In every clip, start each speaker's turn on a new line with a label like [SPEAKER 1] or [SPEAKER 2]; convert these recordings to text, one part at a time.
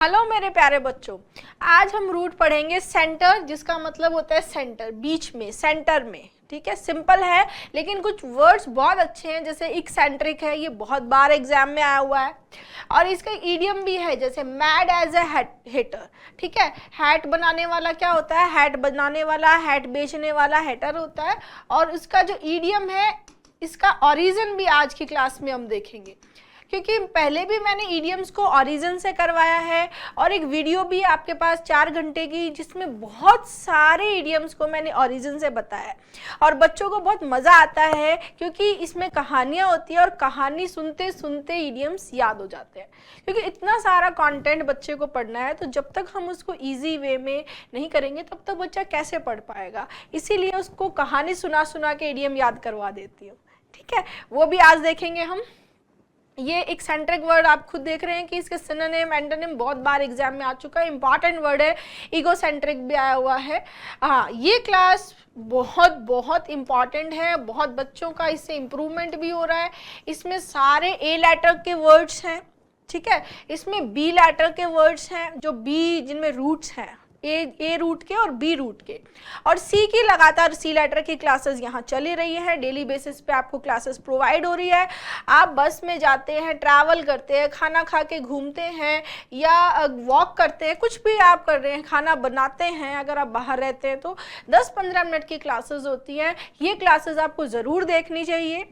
[SPEAKER 1] Hello मेरे प्यारे बच्चों, आज हम रूट पढ़ेंगे सेंटर, जिसका मतलब होता है सेंटर, बीच में, सेंटर में। ठीक है, सिंपल है लेकिन कुछ वर्ड्स बहुत अच्छे हैं, जैसे इक्सेंट्रिक है, ये बहुत बार एग्जाम में आया हुआ है। और इसका ईडियम भी है, जैसे मैड एज ए हेटर। ठीक है, हैट बनाने वाला क्या होता है? हैट बनाने वाला, हैट बेचने वाला हेटर होता है। और इसका जो ईडियम है, इसका ओरिजिन भी आज की क्लास में हम देखेंगे, क्योंकि पहले भी मैंने ईडियम्स को ओरिजिन से करवाया है और एक वीडियो भी आपके पास 4 घंटे की, जिसमें बहुत सारे ईडियम्स को मैंने ओरिजिन से बताया और बच्चों को बहुत मज़ा आता है, क्योंकि इसमें कहानियाँ होती है और कहानी सुनते सुनते ईडियम्स याद हो जाते हैं। क्योंकि इतना सारा कंटेंट बच्चे को पढ़ना है, तो जब तक हम उसको ईजी वे में नहीं करेंगे तब तक बच्चा कैसे पढ़ पाएगा। इसीलिए उसको कहानी सुना सुना के ईडियम याद करवा देती हूँ। ठीक है, वो भी आज देखेंगे हम। ये एक्सेंट्रिक वर्ड आप खुद देख रहे हैं कि इसके सिनोनिम एंटोनिम बहुत बार एग्जाम में आ चुका है। इंपॉर्टेंट वर्ड है, ईगोसेंट्रिक भी आया हुआ है। हाँ, ये क्लास बहुत बहुत इंपॉर्टेंट है, बहुत बच्चों का इससे इम्प्रूवमेंट भी हो रहा है। इसमें सारे ए लेटर के वर्ड्स हैं। ठीक है, इसमें बी लेटर के वर्ड्स हैं, जो बी जिनमें रूट्स हैं, ए रूट के और बी रूट के। और सी की लगातार सी लेटर की क्लासेस यहाँ चली रही हैं, डेली बेसिस पे आपको क्लासेस प्रोवाइड हो रही है। आप बस में जाते हैं, ट्रैवल करते हैं, खाना खा के घूमते हैं या वॉक करते हैं, कुछ भी आप कर रहे हैं, खाना बनाते हैं, अगर आप बाहर रहते हैं तो 10-15 मिनट की क्लासेस होती हैं। ये क्लासेस आपको ज़रूर देखनी चाहिए।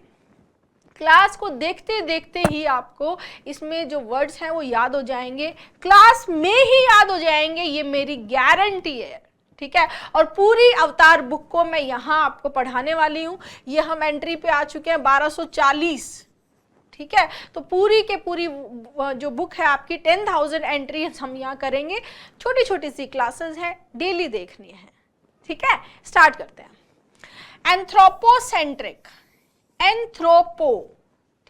[SPEAKER 1] क्लास को देखते देखते ही आपको इसमें जो वर्ड्स हैं वो याद हो जाएंगे, क्लास में ही याद हो जाएंगे, ये मेरी गारंटी है। ठीक है, और पूरी अवतार बुक को मैं यहाँ आपको पढ़ाने वाली हूँ। ये हम एंट्री पे आ चुके हैं 1240। ठीक है, तो पूरी के पूरी जो बुक है आपकी 10,000 एंट्री हम यहाँ करेंगे। छोटी छोटी सी क्लासेस हैं, डेली देखनी है। ठीक है, स्टार्ट करते हैं। एंथ्रोपोसेंट्रिक, एंथ्रोपो,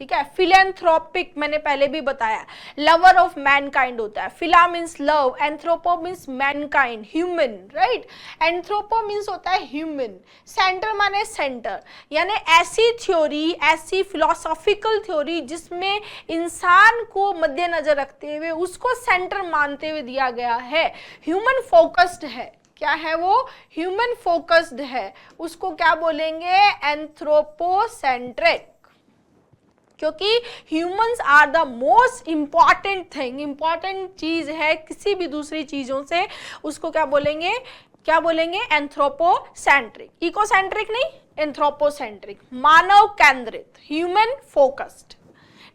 [SPEAKER 1] ठीक है, फिलेंथ्रोपिक मैंने पहले भी बताया, लवर ऑफ मैनकाइंड होता है। Phila means love, anthropo means mankind, human, right. Anthropo means होता है ह्यूमन, सेंटर माने सेंटर, यानी ऐसी थ्योरी, ऐसी फिलोसॉफिकल थ्योरी जिसमें इंसान को मद्देनजर रखते हुए उसको सेंटर मानते हुए दिया गया है। ह्यूमन फोकस्ड है, क्या है वो? ह्यूमन फोकस्ड है, उसको क्या बोलेंगे? एंथ्रोपोसेंट्रिक। क्योंकि humans are the most important thing, important चीज है किसी भी दूसरी चीजों से, उसको क्या बोलेंगे? क्या बोलेंगे? एंथ्रोपोसेंट्रिक। इकोसेंट्रिक नहीं, एंथ्रोपोसेंट्रिक, मानव केंद्रित, human focused.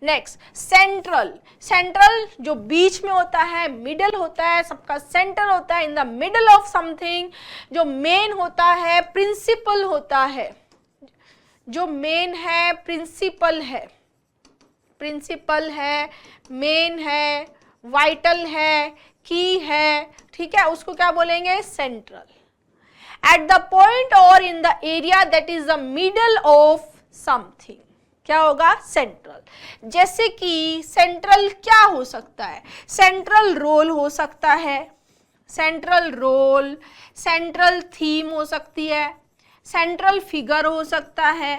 [SPEAKER 1] Next, central. Central जो बीच में होता है, मिडल होता है, सबका सेंटर होता है, in the middle of something. जो मेन होता है, प्रिंसिपल होता है, जो मेन है, प्रिंसिपल है, प्रिंसिपल है, मेन है, वाइटल है, की है। ठीक है, उसको क्या बोलेंगे? सेंट्रल। एट द पॉइंट और in the area that is the middle of something, क्या होगा? सेंट्रल। जैसे कि सेंट्रल क्या हो सकता है? सेंट्रल रोल हो सकता है, सेंट्रल रोल, सेंट्रल थीम हो सकती है, सेंट्रल फिगर हो सकता है।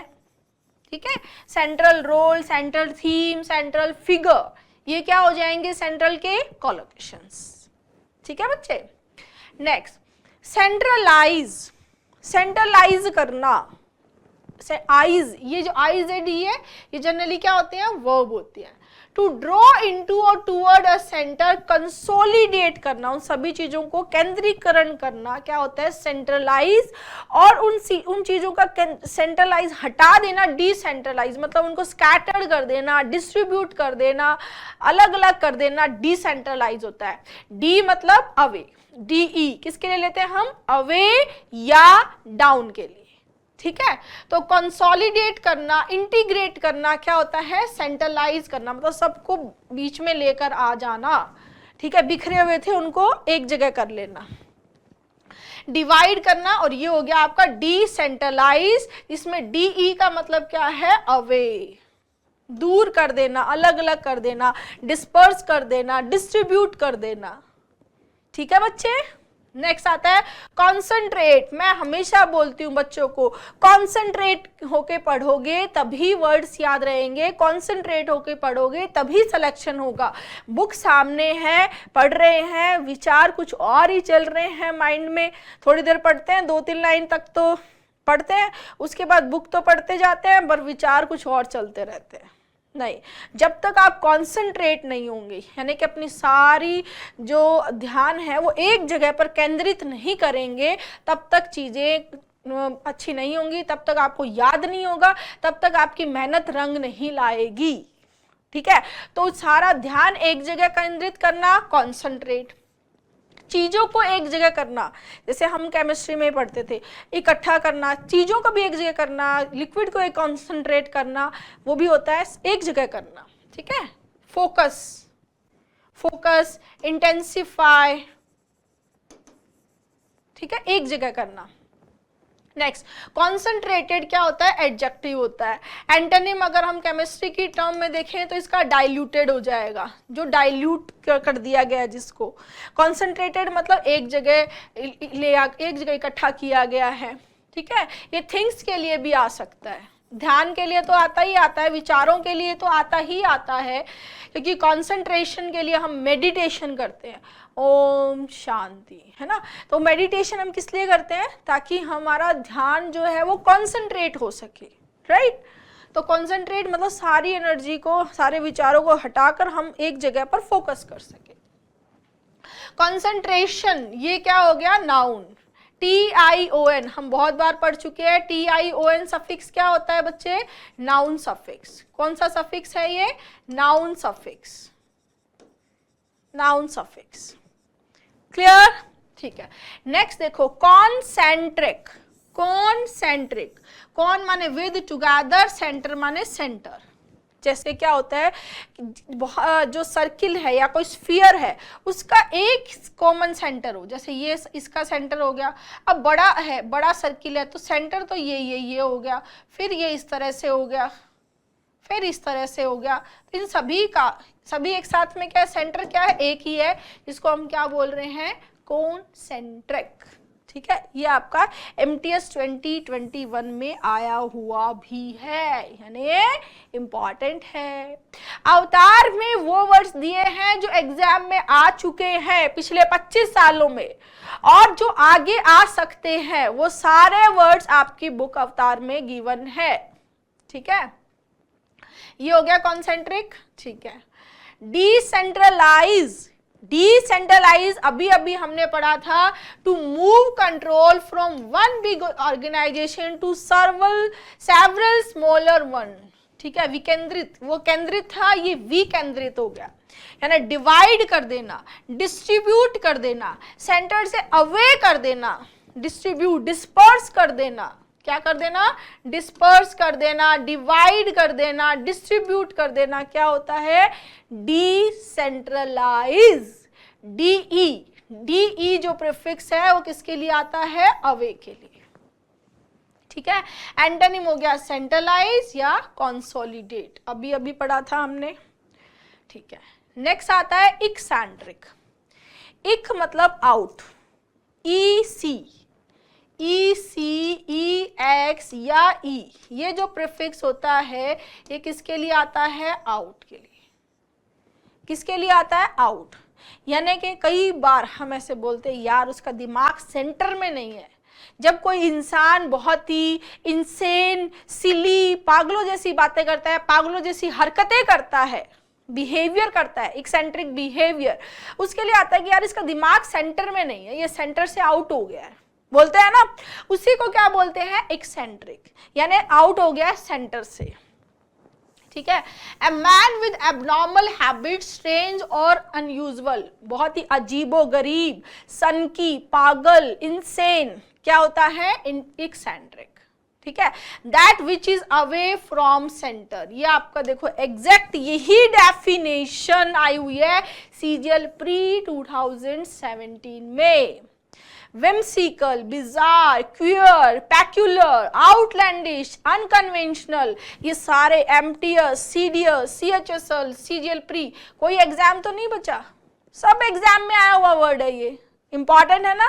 [SPEAKER 1] ठीक है, central role, central theme, central figure, ये क्या हो जाएंगे? सेंट्रल के कोलोकेशंस। ठीक है बच्चे। नेक्स्ट, सेंट्रलाइज, सेंट्रलाइज करना। आइज, ये जो आइज है डी है, ये जनरली क्या होते हैं? वर्ब होती है। टू ड्रॉ इनटू और टूवर्ड अ सेंटर, कंसोलिडेट करना, उन सभी चीजों को केंद्रीकरण करना, क्या होता है? सेंट्रलाइज। और उन चीजों का सेंट्रलाइज हटा देना, डिसेंट्रलाइज, मतलब उनको स्कैटर्ड कर देना, डिस्ट्रीब्यूट कर देना, अलग अलग कर देना, डिसेंट्रलाइज होता है। डी मतलब अवे, DE किसके लिए लेते हैं हम? अवे या डाउन के लिए। ठीक है, तो कंसोलिडेट करना, इंटीग्रेट करना क्या होता है? सेंट्रलाइज करना, मतलब सबको बीच में लेकर आ जाना। ठीक है, बिखरे हुए थे उनको एक जगह कर लेना। डिवाइड करना, और ये हो गया आपका डिसेंट्रलाइज। इसमें DE का मतलब क्या है? अवे, दूर कर देना, अलग अलग कर देना, डिस्पर्स कर देना, डिस्ट्रीब्यूट कर देना। ठीक है बच्चे। नेक्स्ट आता है कॉन्सेंट्रेट। मैं हमेशा बोलती हूँ बच्चों को, कॉन्सेंट्रेट होके पढ़ोगे तभी वर्ड्स याद रहेंगे, कॉन्सेंट्रेट होके पढ़ोगे तभी सिलेक्शन होगा। बुक सामने है, पढ़ रहे हैं, विचार कुछ और ही चल रहे हैं माइंड में, थोड़ी देर पढ़ते हैं, 2-3 लाइन तक तो पढ़ते हैं, उसके बाद बुक तो पढ़ते जाते हैं पर विचार कुछ और चलते रहते हैं। नहीं, जब तक आप कॉन्सेंट्रेट नहीं होंगे, यानी कि अपनी सारी जो ध्यान है वो एक जगह पर केंद्रित नहीं करेंगे, तब तक चीज़ें अच्छी नहीं होंगी, तब तक आपको याद नहीं होगा, तब तक आपकी मेहनत रंग नहीं लाएगी। ठीक है, तो सारा ध्यान एक जगह केंद्रित करना, कॉन्सेंट्रेट, चीजों को एक जगह करना, जैसे हम केमिस्ट्री में पढ़ते थे, इकट्ठा करना, चीजों को भी एक जगह करना, लिक्विड को एक कॉन्सेंट्रेट करना, वो भी होता है एक जगह करना। ठीक है, फोकस, फोकस, इंटेंसिफाई, ठीक है, एक जगह करना। नेक्स्ट, कॉन्सेंट्रेटेड क्या होता है, एडजेक्टिव होता है। एंटोनिम अगर हम केमिस्ट्री की टर्म में देखें तो इसका डाइल्यूटेड हो जाएगा, जो डाइल्यूट कर दिया गया जिसको। कॉन्सेंट्रेटेड मतलब एक जगह एक जगह इकट्ठा किया गया है। ठीक है, ये थिंग्स के लिए भी आ सकता है, ध्यान के लिए तो आता ही आता है, विचारों के लिए तो आता ही आता है, क्योंकि कंसंट्रेशन के लिए हम मेडिटेशन करते हैं, ओम शांति, है ना। तो मेडिटेशन हम किस लिए करते हैं, ताकि हमारा ध्यान जो है वो कंसंट्रेट हो सके, राइट। तो कंसंट्रेट मतलब सारी एनर्जी को, सारे विचारों को हटाकर हम एक जगह पर फोकस कर सके। कंसंट्रेशन ये क्या हो गया, नाउन। TION हम बहुत बार पढ़ चुके हैं। TION सफिक्स क्या होता है बच्चे, नाउन सफिक्स। कौन सा सफिक्स है ये, noun suffix, noun suffix, clear. ठीक है, नेक्स्ट देखो कॉन्सेंट्रिक। कॉन्सेंट्रिक, कॉन माने विद, टुगेदर, सेंटर माने सेंटर। जैसे क्या होता है, जो सर्किल है या कोई स्फीयर है उसका एक कॉमन सेंटर हो, जैसे ये इसका सेंटर हो गया। अब बड़ा है, बड़ा सर्किल है तो सेंटर तो ये हो गया, फिर ये इस तरह से हो गया, फिर इस तरह से हो गया। तो इन सभी का, सभी एक साथ में क्या सेंटर क्या है, एक ही है, जिसको हम क्या बोल रहे हैं, कॉन्सेंट्रिक। ठीक है, ये आपका MTS 2021 में आया हुआ भी है, यानी इंपॉर्टेंट है। अवतार में वो वर्ड्स दिए हैं जो एग्जाम में आ चुके हैं पिछले 25 सालों में, और जो आगे आ सकते हैं, वो सारे वर्ड्स आपकी बुक अवतार में गिवन है। ठीक है, ये हो गया कॉन्सेंट्रिक। ठीक है, डिसेंट्रलाइज। डिसेंट्रलाइज अभी अभी हमने पढ़ा था, to move control from one big organisation to several smaller one. ठीक है, विकेंद्रित, वो केंद्रित था, ये विकेंद्रित हो गया, यानी डिवाइड कर देना, डिस्ट्रीब्यूट कर देना, सेंटर से अवे कर देना, डिस्ट्रीब्यूट, डिस्पर्स कर देना। क्या कर देना, डिस्पर्स कर देना, डिवाइड कर देना, डिस्ट्रीब्यूट कर देना, क्या होता है, डिसेंट्रलाइज। DE जो प्रीफिक्स है वो किसके लिए आता है, अवे के लिए। ठीक है, एंटोनिम हो गया सेंट्रलाइज या कंसोलिडेट, अभी अभी पढ़ा था हमने। ठीक है, नेक्स्ट आता है इक्सेंट्रिक। इक मतलब आउट, EX या E, ये जो प्रीफिक्स होता है ये किसके लिए आता है, आउट के लिए। किसके लिए आता है, आउट। यानी कि कई बार हम ऐसे बोलते हैं यार उसका दिमाग सेंटर में नहीं है। जब कोई इंसान बहुत ही इंसेन, सिली, पागलों जैसी बातें करता है, पागलों जैसी हरकतें करता है, बिहेवियर करता है, एक्सेंट्रिक बिहेवियर, उसके लिए आता है कि यार इसका दिमाग सेंटर में नहीं है, ये सेंटर से आउट हो गया है, बोलते हैं ना, उसी को क्या बोलते हैं, एक्सेंट्रिक, यानी आउट हो गया सेंटर से। ठीक है, a man with abnormal habits, strange और अनयूजुअल, बहुत ही अजीबो गरीब, सनकी, पागल, इंसेन, क्या होता है, एक्सेंट्रिक। ठीक है, that which is away from centre, ये आपका देखो एग्जैक्ट यही डेफिनेशन आई हुई है CGL प्री 2017 में। whimsical, bizarre, queer, peculiar, outlandish, unconventional, ये सारे MTS, CDS, CHSL, CGL pre, कोई एग्जाम तो नहीं बचा, सब एग्जाम में आया हुआ वर्ड है ये, इंपॉर्टेंट है ना।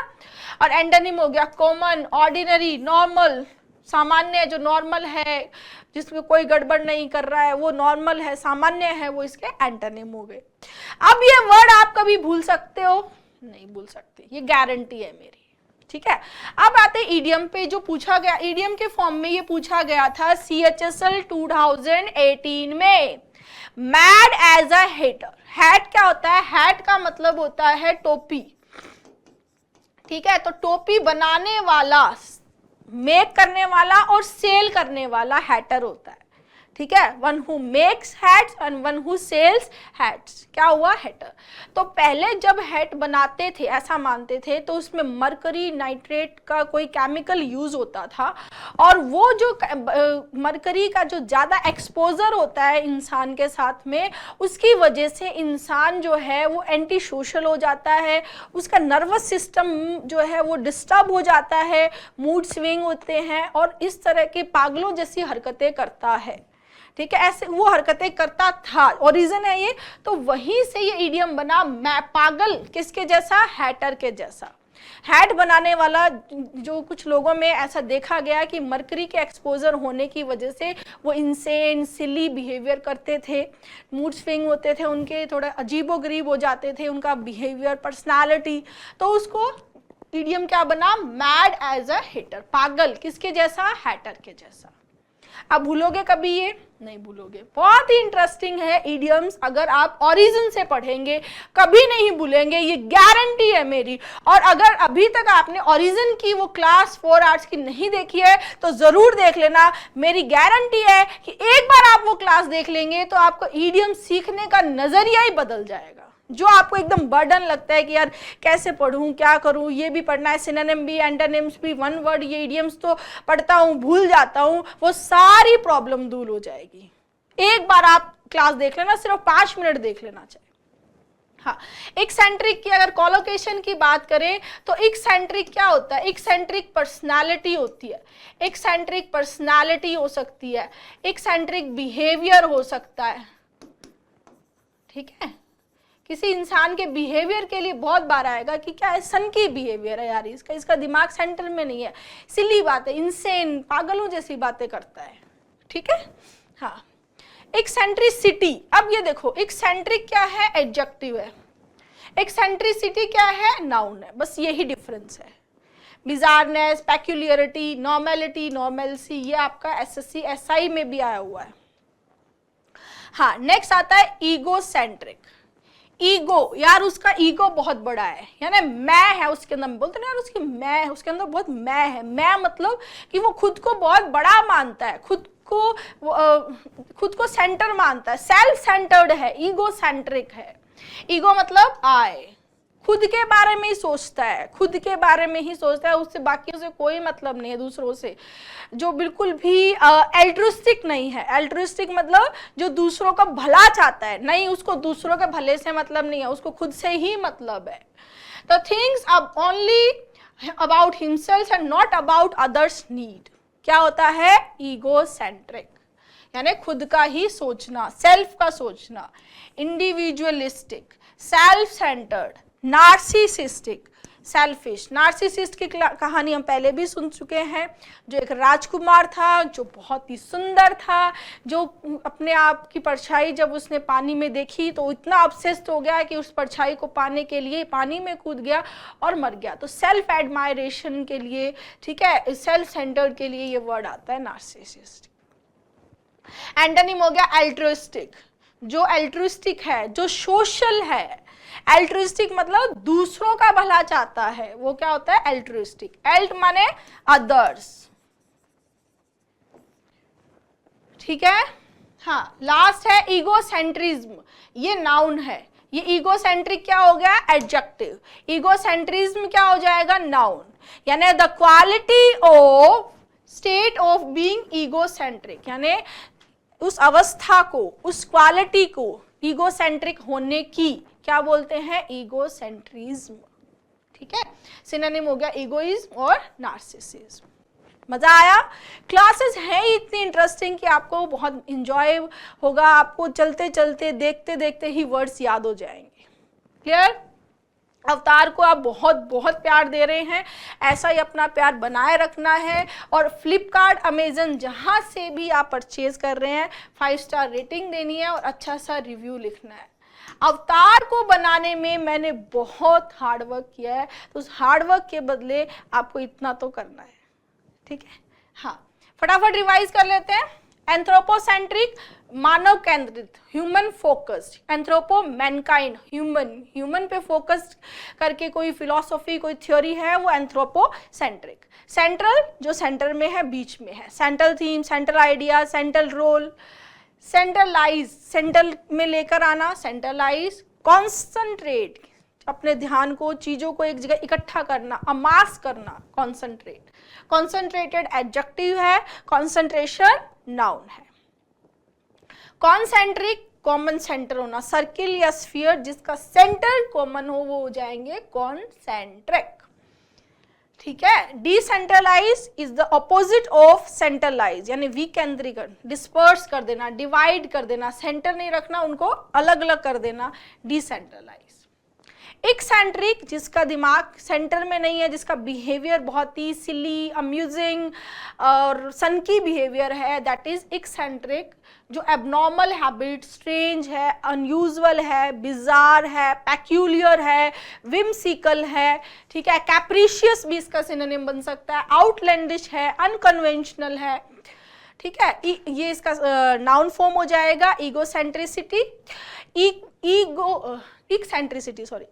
[SPEAKER 1] और एंटोनिम हो गया कॉमन, ऑर्डिनरी, नॉर्मल, सामान्य, जो नॉर्मल है, जिसमें कोई गड़बड़ नहीं कर रहा है, वो नॉर्मल है, सामान्य है, वो इसके एंटोनिम हो गए। अब ये वर्ड आप कभी भूल सकते हो? नहीं भूल सकते, ये गारंटी है मेरी, ठीक है। अब आते ईडियम पे, जो पूछा गया ईडियम के फॉर्म में, ये पूछा गया था CHSL 2018 में, mad as a hater. Hat क्या होता है? हैट का मतलब होता है टोपी, ठीक है। तो टोपी बनाने वाला, मेक करने वाला और सेल करने वाला हैटर होता है, ठीक है। One who makes hats and one who sells hats, क्या हुआ? हैटर। तो पहले जब हैट बनाते थे, ऐसा मानते थे, तो उसमें मरकरी नाइट्रेट का कोई केमिकल यूज होता था, और वो जो मरकरी का जो ज़्यादा एक्सपोजर होता है इंसान के साथ में, उसकी वजह से इंसान जो है वो एंटी सोशल हो जाता है, उसका नर्वस सिस्टम जो है वो डिस्टर्ब हो जाता है, मूड स्विंग होते हैं, और इस तरह के पागलों जैसी हरकतें करता है, ठीक है। ऐसे वो हरकतें करता था, और रीजन है ये, तो वहीं से ये इडियम बना, मैं पागल किसके जैसा? हैटर के जैसा। हैट बनाने वाला, जो कुछ लोगों में ऐसा देखा गया कि मरकरी के एक्सपोजर होने की वजह से वो इंसेन, सिली बिहेवियर करते थे, मूड स्विंग होते थे उनके, थोड़ा अजीबोगरीब हो जाते थे उनका बिहेवियर, पर्सनालिटी, तो उसको इडियम क्या बना? मैड एज अ हेटर, पागल किसके जैसा? हैटर के जैसा। अब भूलोगे कभी ये? नहीं भूलोगे। बहुत ही इंटरेस्टिंग है इडियम्स, अगर आप ओरिजिन से पढ़ेंगे कभी नहीं भूलेंगे, ये गारंटी है मेरी। और अगर अभी तक आपने ओरिजिन की वो क्लास 4 आवर्स की नहीं देखी है तो जरूर देख लेना, मेरी गारंटी है कि एक बार आप वो क्लास देख लेंगे तो आपको इडियम सीखने का नजरिया ही बदल जाएगा। जो आपको एकदम बर्डन लगता है कि यार कैसे पढूं, क्या करूं, ये भी पढ़ना है, सिनोनिम भी, एंटोनिम्स भी, वन वर्ड, ये इडियम्स तो पढ़ता हूं, भूल जाता हूं, वो सारी प्रॉब्लम दूर हो जाएगी। एक बार आप क्लास देख लेना, सिर्फ 5 मिनट देख लेना चाहिए। हाँ, एक्सेंट्रिक की अगर कोलोकेशन की बात करें तो एक्सेंट्रिक क्या होता है? एक्सेंट्रिक पर्सनालिटी होती है, एक्सेंट्रिक पर्सनालिटी हो सकती है, एक्सेंट्रिक बिहेवियर हो सकता है, ठीक है। किसी इंसान के बिहेवियर के लिए बहुत बार आएगा कि क्या है, सन की बिहेवियर है यार, इसका दिमाग सेंटर में नहीं है, सिली बात है, इंसेन, पागलों जैसी बातें करता है, ठीक है। हाँ, एक्सेंट्रिसिटी। अब ये देखो, एक्सेंट्रिक क्या है? एडजेक्टिव है, एक्सेंट्रिसिटी क्या है? नाउन है, बस यही डिफरेंस है। बिजारनेस, पेक्यूलियरिटी, नॉर्मेलिटी, नॉर्मेलसी, ये आपका SSC SI में भी आया हुआ है। हाँ, नेक्स्ट आता है ईगोसेंट्रिक। ईगो, यार उसका ईगो बहुत बड़ा है, यानी मैं है उसके अंदर, बोलते ना यार उसकी मैं है, उसके अंदर बहुत मैं है। मैं मतलब कि वो खुद को बहुत बड़ा मानता है, खुद को सेंटर मानता है, सेल्फ सेंटर्ड है, ईगो सेंट्रिक है। ईगो मतलब आई, खुद के बारे में ही सोचता है, खुद के बारे में ही सोचता है, उससे बाकियों से कोई मतलब नहीं है, दूसरों से, जो बिल्कुल भी एल्ट्रुइस्टिक नहीं है। एल्ट्रुइस्टिक मतलब जो दूसरों का भला चाहता है, नहीं, उसको दूसरों के भले से मतलब नहीं है, उसको खुद से ही मतलब है। तो थिंग्स अब only about himself and not about others need, क्या होता है? ईगोसेंट्रिक, यानी खुद का ही सोचना, सेल्फ का सोचना। Individualistic, self centred, narcissistic, selfish. Narcissist की कहानी हम पहले भी सुन चुके हैं, जो एक राजकुमार था, जो बहुत ही सुंदर था, जो अपने आप की परछाई जब उसने पानी में देखी तो इतना ऑब्सेस्ड हो गया कि उस परछाई को पाने के लिए पानी में कूद गया और मर गया। तो सेल्फ एडमायरेशन के लिए, ठीक है, सेल्फ सेंटर्ड के लिए ये वर्ड आता है नार्सिसिस्ट। एंटोनिम हो गया एल्ट्रुइस्टिक, जो एल्ट्रुइस्टिक है, जो सोशल है। एल्ट्रुइस्टिक मतलब दूसरों का भला चाहता है, वो क्या होता है? एल्ट्रुइस्टिक। एल्ट माने अदर्स, ठीक है। हाँ, लास्ट है ईगोसेंट्रिज्म, ये नाउन है। ये ईगोसेंट्रिक क्या हो गया? एडजेक्टिव। ईगोसेंट्रिज्म क्या हो जाएगा? नाउन। यानी the quality of state of being egocentric, यानी उस अवस्था को, उस क्वालिटी को, ईगोसेंट्रिक होने की क्या बोलते हैं? ईगोसेंट्रिज्म, ठीक है। सिनोनिम हो गया ईगोइज्म और नार्सिसिज्म। मजा आया? क्लासेस हैं इतनी इंटरेस्टिंग कि आपको बहुत इंजॉय होगा, आपको चलते चलते देखते देखते ही वर्ड्स याद हो जाएंगे। क्लियर? अवतार को आप बहुत बहुत प्यार दे रहे हैं, ऐसा ही अपना प्यार बनाए रखना है। और फ्लिपकार्ट, अमेजन, जहाँ से भी आप परचेज कर रहे हैं 5 स्टार रेटिंग देनी है और अच्छा सा रिव्यू लिखना है। अवतार को बनाने में मैंने बहुत हार्डवर्क किया है, तो उस हार्डवर्क के बदले आपको इतना तो करना है, ठीक है। हाँ, फटाफट रिवाइज कर लेते हैं। एंथ्रोपोसेंट्रिक, मानव केंद्रित, human focused. Anthropo, Mankind, human पे फोकस करके कोई फिलॉसफी, कोई थ्योरी है, वो एंथ्रोपोसेंट्रिक। सेंट्रल, जो सेंटर में है, बीच में है। Central theme, central idea, central role. Centralise, centre में लेकर आना, सेंट्रलाइज। कॉन्संट्रेट, अपने ध्यान को, चीजों को एक जगह इकट्ठा करना, अमास करना, कॉन्संट्रेट। कॉन्संट्रेटेड एडजेक्टिव है, कॉन्सेंट्रेशन नाउन है। कॉन्सेंट्रिक, कॉमन सेंटर होना, सर्किल या स्फीयर जिसका सेंटर कॉमन हो वो हो जाएंगे कॉन्सेंट्रिक, ठीक है। Decentralise is the opposite of centralise, यानी विकेंद्रीकरण, डिस्पर्स कर देना, डिवाइड कर देना, सेंटर नहीं रखना, उनको अलग अलग कर देना, डिसेंट्रलाइज। एक्सेंट्रिक, जिसका दिमाग सेंटर में नहीं है, जिसका बिहेवियर बहुत ही सिली, अम्यूजिंग और सनकी बिहेवियर है, दैट इज एक्सेंट्रिक। जो एबनॉर्मल हैबिट, स्ट्रेंज है, अनयूजुअल है, बिजार है, पैक्यूलियर है, विमसिकल है, ठीक है। कैप्रिशियस भी इसका सिनोनिम बन सकता है, आउटलैंडिश है, अनकन्वेंशनल है, ठीक है। ये इसका नाउन फॉर्म हो जाएगा ईगोसेंट्रिसिटी।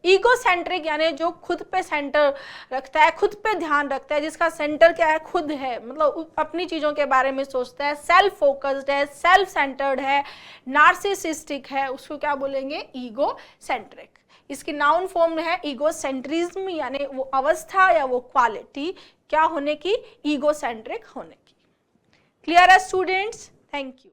[SPEAKER 1] ईगोसेंट्रिक यानी जो खुद पे सेंटर रखता है, खुद पे ध्यान रखता है, जिसका सेंटर क्या है, खुद है, मतलब अपनी चीजों के बारे में सोचता है, सेल्फ फोकस्ड है, सेल्फ सेंटर्ड है, नार्सिसिस्टिक है, उसको क्या बोलेंगे, ईगोसेंट्रिक। इसकी नाउन फॉर्म है ईगोसेंट्रिज्म, यानी वो अवस्था या वो क्वालिटी क्या होने की, ईगोसेंट्रिक होने की। क्लियर है स्टूडेंट्स? Thank you.